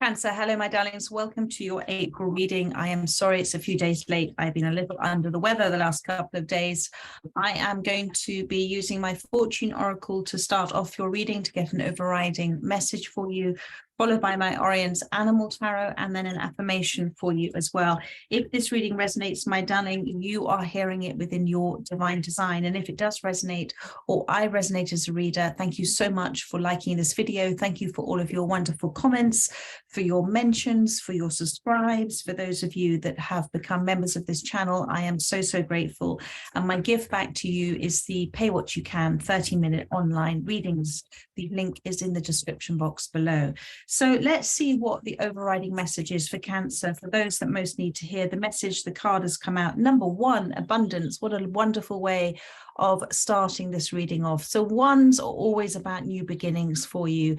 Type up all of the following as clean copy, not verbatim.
Cancer, hello, my darlings. Welcome to your April reading. I am sorry it's a few days late. I've been a little under the weather the last couple of days. I am going to be using my Fortune Oracle to start off your reading to get an overriding message for you, followed by my Orion's Animal Tarot, and then an affirmation for you as well. If this reading resonates, my darling, you are hearing it within your divine design. And if it does resonate, or I resonate as a reader, thank you so much for liking this video. Thank you for all of your wonderful comments, for your mentions, for your subscribes, for those of you that have become members of this channel. I am so, so grateful. And my gift back to you is the Pay What You Can 30-minute online readings. The link is in the description box below. So let's see what the overriding message is for Cancer. For those that most need to hear the message, the card has come out. Number one, abundance. What a wonderful way of starting this reading off. So ones are always about new beginnings for you.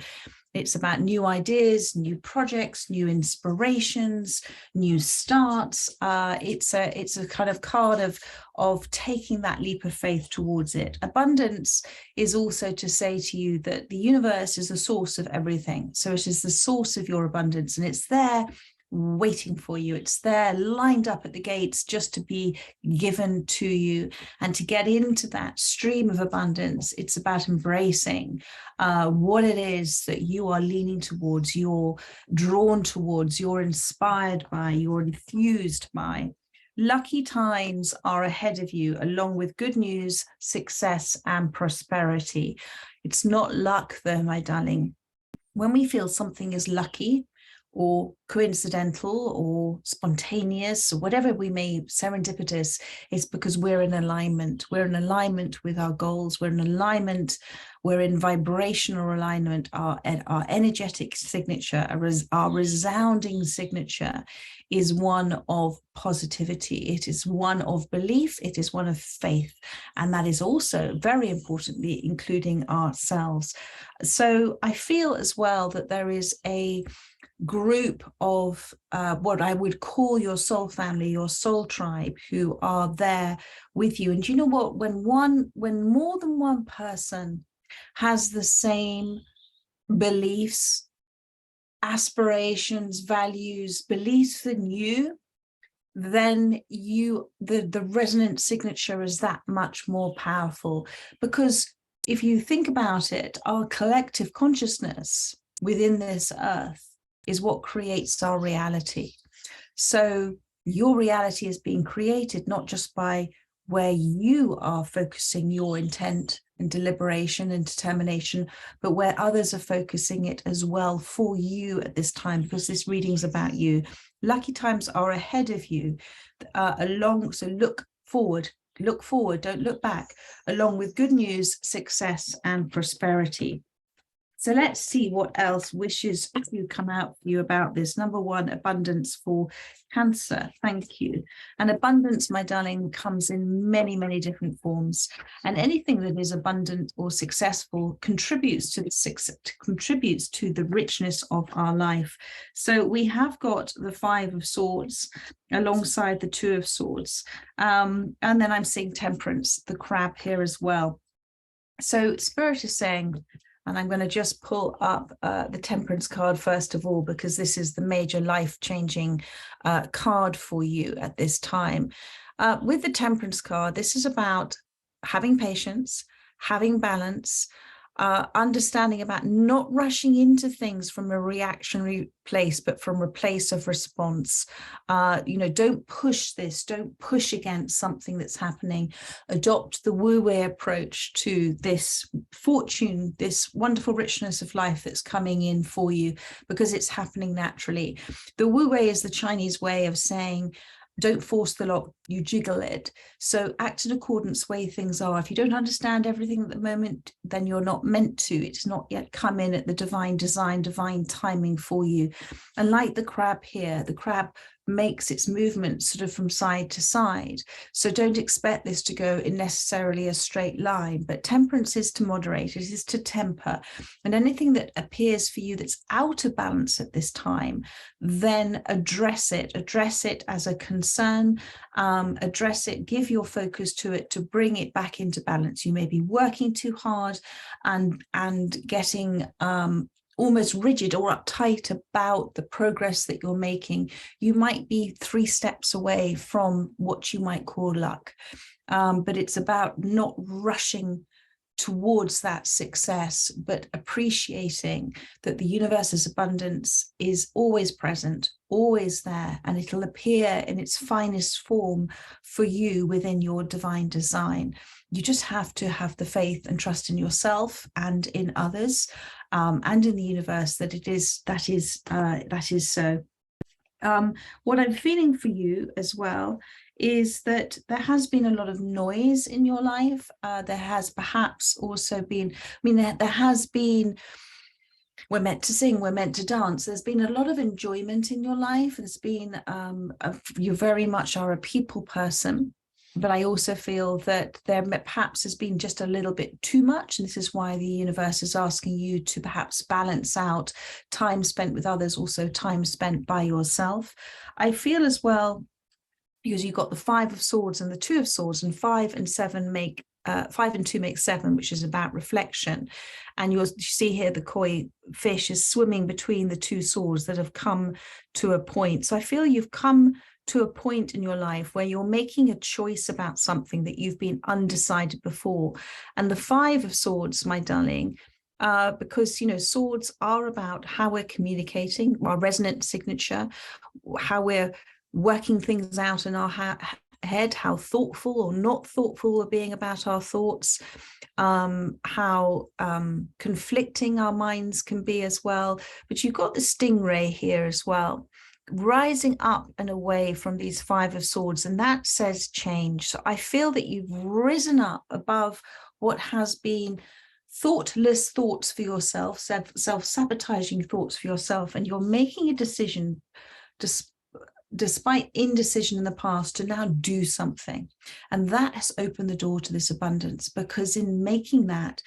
It's about new ideas, new projects, new inspirations, new starts. It's a kind of card of taking that leap of faith towards it. Abundance is also to say to you that the universe is the source of everything. So it is the source of your abundance, and it's there waiting for you. It's there lined up at the gates just to be given to you. And to get into that stream of abundance, it's about embracing what it is that you are leaning towards, you're drawn towards, you're inspired by, you're enthused by. Lucky times are ahead of you, along with good news, success, and prosperity. It's not luck, though, my darling. When we feel something is lucky, or coincidental, or spontaneous, or whatever we may, serendipitous, it's because we're in alignment. We're in alignment with our goals. We're in alignment. We're in vibrational alignment. Our energetic signature, our resounding signature is one of positivity. It is one of belief. It is one of faith. And that is also, very importantly, including ourselves. So I feel as well that there is a group of what I would call your soul family, your soul tribe, who are there with you. And you know what? When more than one person has the same beliefs, aspirations, values, beliefs than you, then the resonant signature is that much more powerful. Because if you think about it, our collective consciousness within this earth is what creates our reality. So your reality is being created not just by where you are focusing your intent and deliberation and determination, but where others are focusing it as well for you at this time, because this reading's about you. Lucky times are ahead of you, so look forward, don't look back, along with good news, success, and prosperity. So let's see what else wishes to come out for you about this. Number one, abundance for Cancer. Thank you. And abundance, my darling, comes in many, many different forms. And anything that is abundant or successful contributes to the richness of our life. So we have got the Five of Swords alongside the Two of Swords. And then I'm seeing Temperance, the crab here as well. So Spirit is saying, and I'm going to just pull up the Temperance card first of all, because this is the major life-changing card for you at this time. With the Temperance card, this is about having patience, having balance, understanding about not rushing into things from a reactionary place, but from a place of response. Don't push this, don't push against something that's happening. Adopt the wu-wei approach to this fortune, this wonderful richness of life that's coming in for you, because it's happening naturally. The wu-wei is the Chinese way of saying, don't force the lock, you jiggle it. So act in accordance way things are. If you don't understand everything at the moment, then you're not meant to. It's not yet come in at the divine design, divine timing for you. And like the crab here, the crab makes its movements sort of from side to side. So don't expect this to go in necessarily a straight line, but temperance is to moderate, it is to temper. And anything that appears for you that's out of balance at this time, then address it as a concern, address it, give your focus to it to bring it back into balance. You may be working too hard and getting almost rigid or uptight about the progress that you're making, you might be 3 steps away from what you might call luck. But it's about not rushing towards that success, but appreciating that the universe's abundance is always present, always there, and it'll appear in its finest form for you within your divine design. You just have to have the faith and trust in yourself and in others, and in the universe that that is so. What I'm feeling for you as well is that there has been a lot of noise in your life. There has perhaps also been, there has been, we're meant to sing, we're meant to dance. There's been a lot of enjoyment in your life. There's been, you very much are a people person. But I also feel that there perhaps has been just a little bit too much. And this is why the universe is asking you to perhaps balance out time spent with others, also time spent by yourself. I feel as well, because you've got the 5 of Swords and the 2 of Swords, and 5 and 7 make 5 and 2 make 7, which is about reflection. And you see here the koi fish is swimming between the 2 swords that have come to a point. So I feel you've come to a point in your life where you're making a choice about something that you've been undecided before. And the 5 of Swords, my darling, because, swords are about how we're communicating, our resonant signature, how we're working things out in our head, how thoughtful or not thoughtful we're being about our thoughts, how conflicting our minds can be as well. But you've got the stingray here as well, rising up and away from these 5 of Swords, and that says change. So I feel that you've risen up above what has been thoughtless thoughts for yourself, self-sabotaging thoughts for yourself, and you're making a decision despite indecision in the past to now do something. And that has opened the door to this abundance, because in making that,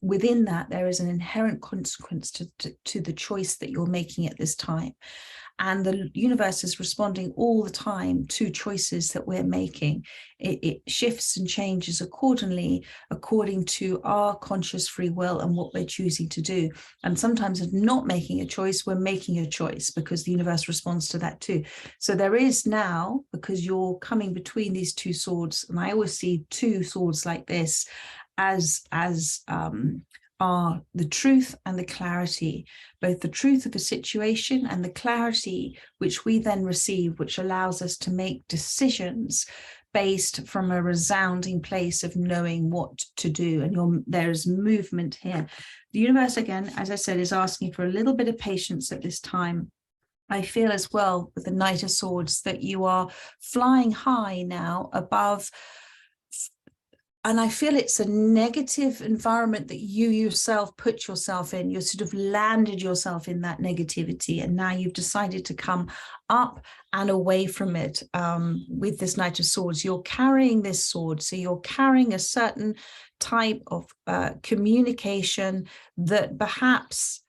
within that there is an inherent consequence to the choice that you're making at this time. And the universe is responding all the time to choices that we're making. It shifts and changes accordingly, according to our conscious free will and what we're choosing to do. And sometimes of not making a choice, we're making a choice, because the universe responds to that too. So there is now, because you're coming between these 2 swords, and I always see 2 swords like this as are the truth and the clarity, both the truth of a situation and the clarity which we then receive, which allows us to make decisions based from a resounding place of knowing what to do. And there's movement here. The universe, again, as I said, is asking for a little bit of patience at this time. I feel as well with the Knight of Swords that you are flying high now above. And I feel it's a negative environment that you yourself put yourself in. You sort of landed yourself in that negativity, and now you've decided to come up and away from it. With this Knight of Swords, you're carrying this sword. So you're carrying a certain type of communication that perhaps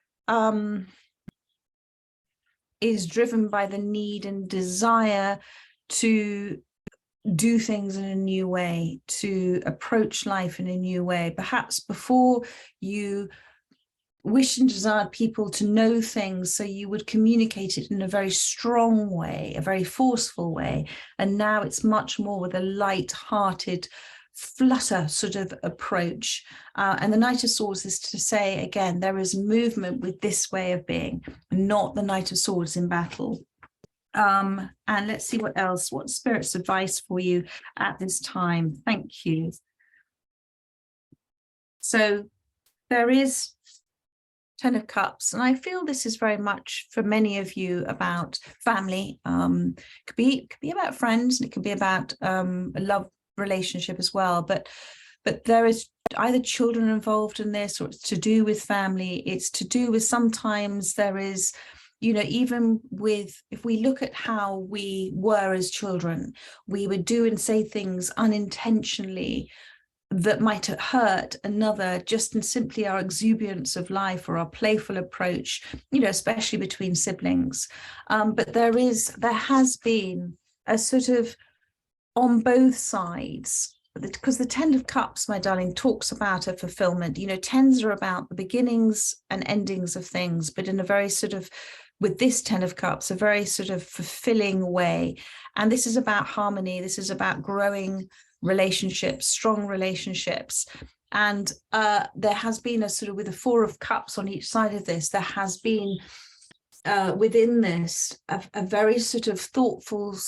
is driven by the need and desire to do things in a new way, to approach life in a new way. Perhaps before you wished and desired people to know things, so you would communicate it in a very strong way, a very forceful way. And now it's much more with a light-hearted, flutter sort of approach. And the Knight of Swords is to say, again, there is movement with this way of being, not the Knight of Swords in battle. And let's see what else, what Spirit's advice for you at this time. Thank you. So there is 10 of Cups, and I feel this is very much for many of you about family. Could be about friends, and it could be about a love relationship as well. But there is either children involved in this, or it's to do with family. It's to do with, sometimes there is, even with, if we look at how we were as children, we would do and say things unintentionally that might hurt another, just in simply our exuberance of life or our playful approach, especially between siblings. But there has been a sort of, on both sides, because the Ten of Cups, my darling, talks about a fulfillment. You know, tens are about the beginnings and endings of things, but in a very sort of, with this Ten of Cups, a very sort of fulfilling way. And this is about harmony. This is about growing relationships, strong relationships. And there has been a sort of, with the Four of Cups on each side of this, there has been within this a very sort of thoughtful,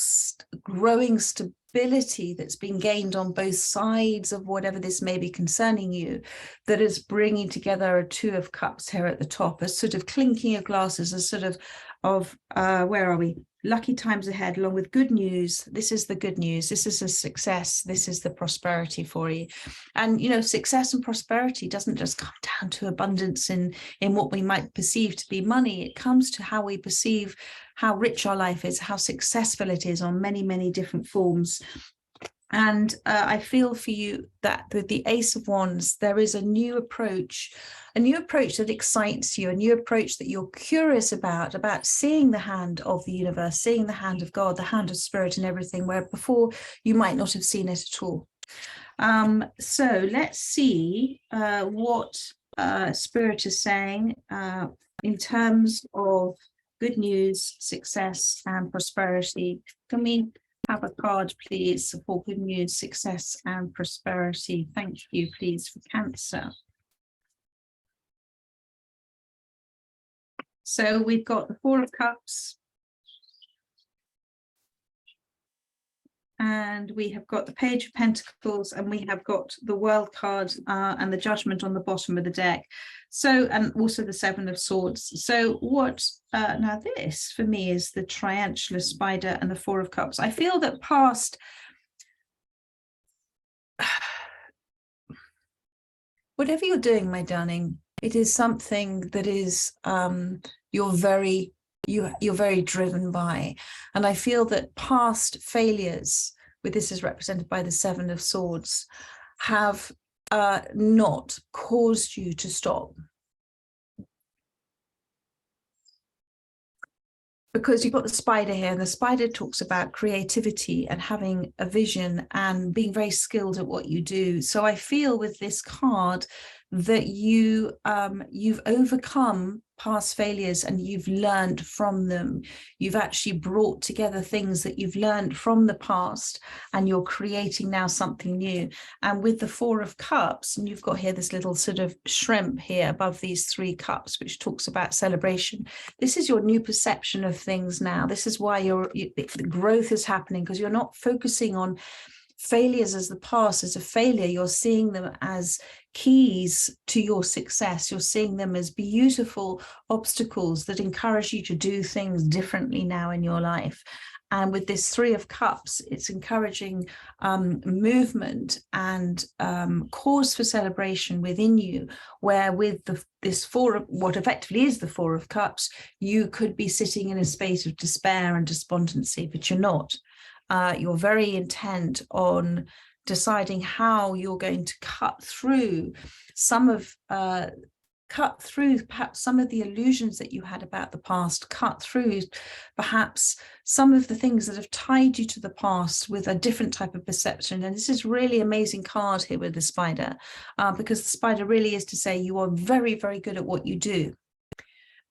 growing stability that's been gained on both sides of whatever this may be concerning you, that is bringing together a Two of Cups here at the top, a sort of clinking of glasses, a sort of where are we? Lucky times ahead, along with good news. This is the good news. This is a success. This is the prosperity for you. And, you know, success and prosperity doesn't just come down to abundance in what we might perceive to be money. It comes to how we perceive how rich our life is, how successful it is on many, many different forms. And I feel for you that with the Ace of Wands, there is a new approach that excites you, a new approach that you're curious about seeing the hand of the universe, seeing the hand of God, the hand of spirit and everything, where before you might not have seen it at all. So let's see what spirit is saying in terms of good news, success and prosperity. Can we have a card, please, for good news, success and prosperity? Thank you, please, for Cancer. So we've got the Four of Cups, and we have got the Page of Pentacles, and we have got the World card and the Judgment on the bottom of the deck. So, and also the Seven of Swords. So what, now this for me is the Triangular Spider and the Four of Cups. I feel that past, whatever you're doing, my darling, it is something that is you're very driven by. And I feel that past failures, with this is represented by the Seven of Swords, have not caused you to stop. Because you've got the spider here, and the spider talks about creativity and having a vision and being very skilled at what you do. So I feel with this card that you've overcome past failures and you've learned from them. You've actually brought together things that you've learned from the past, and you're creating now something new. And with the Four of Cups, and you've got here this little sort of shrimp here above these three cups, which talks about celebration. This is your new perception of things now. This is why the growth is happening, because you're not focusing on failures as the past as a failure. You're seeing them as keys to your success. You're seeing them as beautiful obstacles that encourage you to do things differently now in your life. And with this Three of Cups, it's encouraging movement and cause for celebration within you, where with this what effectively is the Four of Cups, you could be sitting in a space of despair and despondency, but you're not. You're very intent on deciding how you're going to cut through perhaps some of the illusions that you had about the past, cut through perhaps some of the things that have tied you to the past with a different type of perception. And this is really amazing card here with the spider, because the spider really is to say you are very, very good at what you do.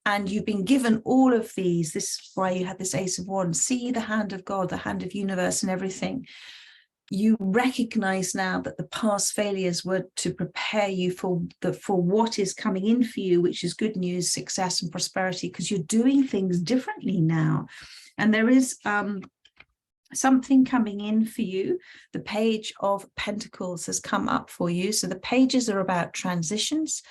And you've been given all of these. This is why you had this Ace of Wands. See the hand of God, the hand of universe and everything. You recognize now that the past failures were to prepare you for what is coming in for you, which is good news, success and prosperity, because you're doing things differently now. And there is something coming in for you. The Page of Pentacles has come up for you. So the pages are about transitions.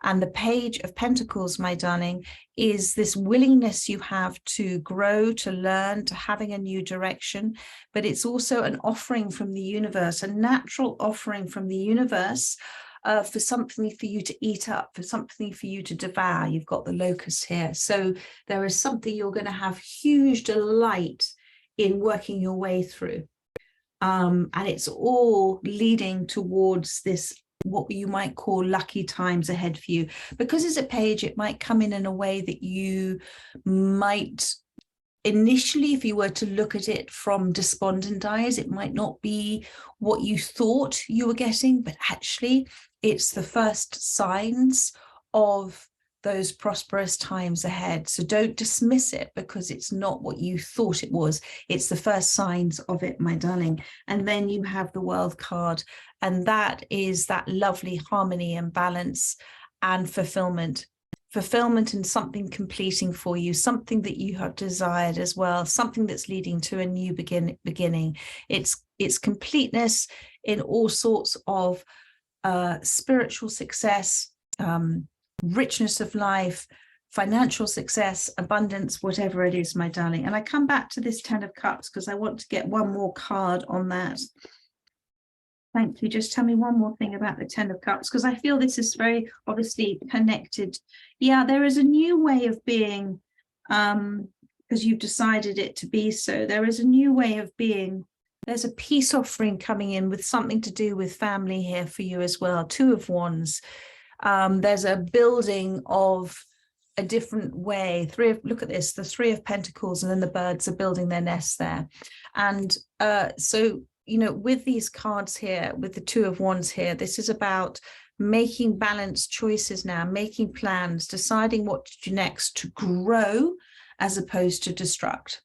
And the Page of Pentacles, my darling, is this willingness you have to grow, to learn, to having a new direction. But it's also an offering from the universe, a natural offering from the universe for something for you to eat up, for something for you to devour. You've got the locust here. So there is something you're going to have huge delight in working your way through. And it's all leading towards this, what you might call lucky times ahead for you. Because it's a page, it might come in a way that you might initially, if you were to look at it from despondent eyes, it might not be what you thought you were getting, but actually it's the first signs of those prosperous times ahead. So don't dismiss it because it's not what you thought it was. It's the first signs of it, my darling. And then you have the World card, and that is that lovely harmony and balance and fulfillment and something completing for you, something that you have desired as well, something that's leading to a new beginning. It's completeness in all sorts of spiritual success, richness of life, financial success, abundance, whatever it is, my darling. And I come back to this 10 of Cups because I want to get one more card on that. Thank you. Just tell me one more thing about the 10 of Cups, because I feel this is very obviously connected. Yeah, there is a new way of being, because you've decided it to be so. There is a new way of being. There's a peace offering coming in with something to do with family here for you as well. 2 of Wands. There's a building of a different way. Look at this, the 3 of Pentacles, and then the birds are building their nests there. And so, you know, with these cards here, with the 2 of Wands here, this is about making balanced choices now, making plans, deciding what to do next to grow as opposed to destruct,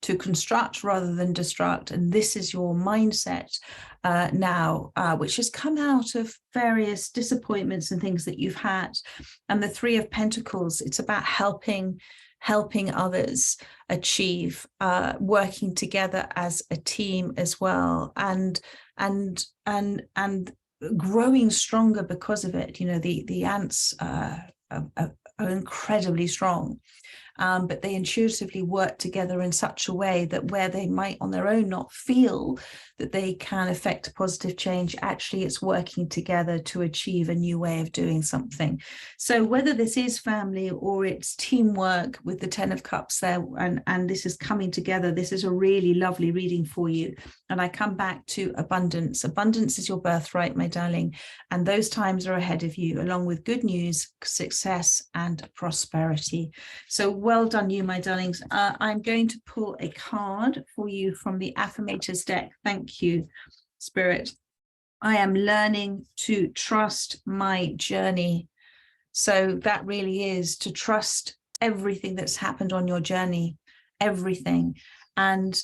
to construct rather than destruct. And this is your mindset now, which has come out of various disappointments and things that you've had. And the 3 of Pentacles, it's about helping others achieve, working together as a team as well, and growing stronger because of it. You know, the ants are incredibly strong, but they intuitively work together in such a way that where they might on their own not feel that they can affect positive change, actually it's working together to achieve a new way of doing something. So whether this is family or it's teamwork with the 10 of Cups there, and this is coming together, this is a really lovely reading for you. And I come back to abundance. Abundance is your birthright, my darling, and those times are ahead of you, along with good news, success, and prosperity. So well done you, my darlings. I'm going to pull a card for you from the Affirmators deck. Thank you, Spirit. I am learning to trust my journey. So that really is to trust everything that's happened on your journey, everything. And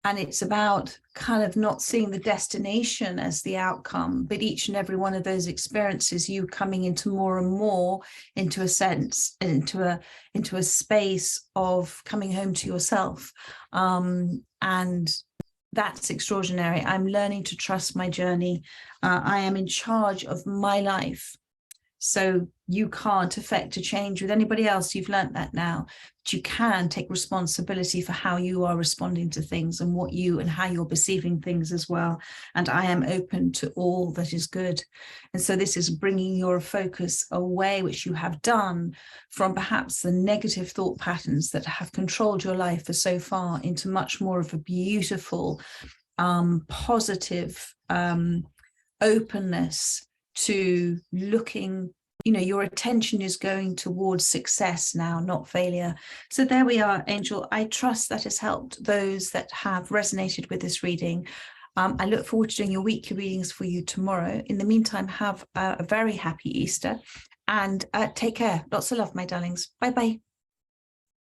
it's about kind of not seeing the destination as the outcome, but each and every one of those experiences, you coming into more and more into a sense, into a space of coming home to yourself. And that's extraordinary. I'm learning to trust my journey. I am in charge of my life. So you can't affect a change with anybody else. You've learned that now. But you can take responsibility for how you are responding to things and how you're perceiving things as well. And I am open to all that is good. And so this is bringing your focus away, which you have done, from perhaps the negative thought patterns that have controlled your life for so far, into much more of a beautiful, positive openness to looking, you know, your attention is going towards success now, not failure. So there we are, Angel. I trust that has helped those that have resonated with this reading. I look forward to doing your weekly readings for you tomorrow. In the meantime, have a very happy Easter and take care. Lots of love, my darlings. Bye-bye.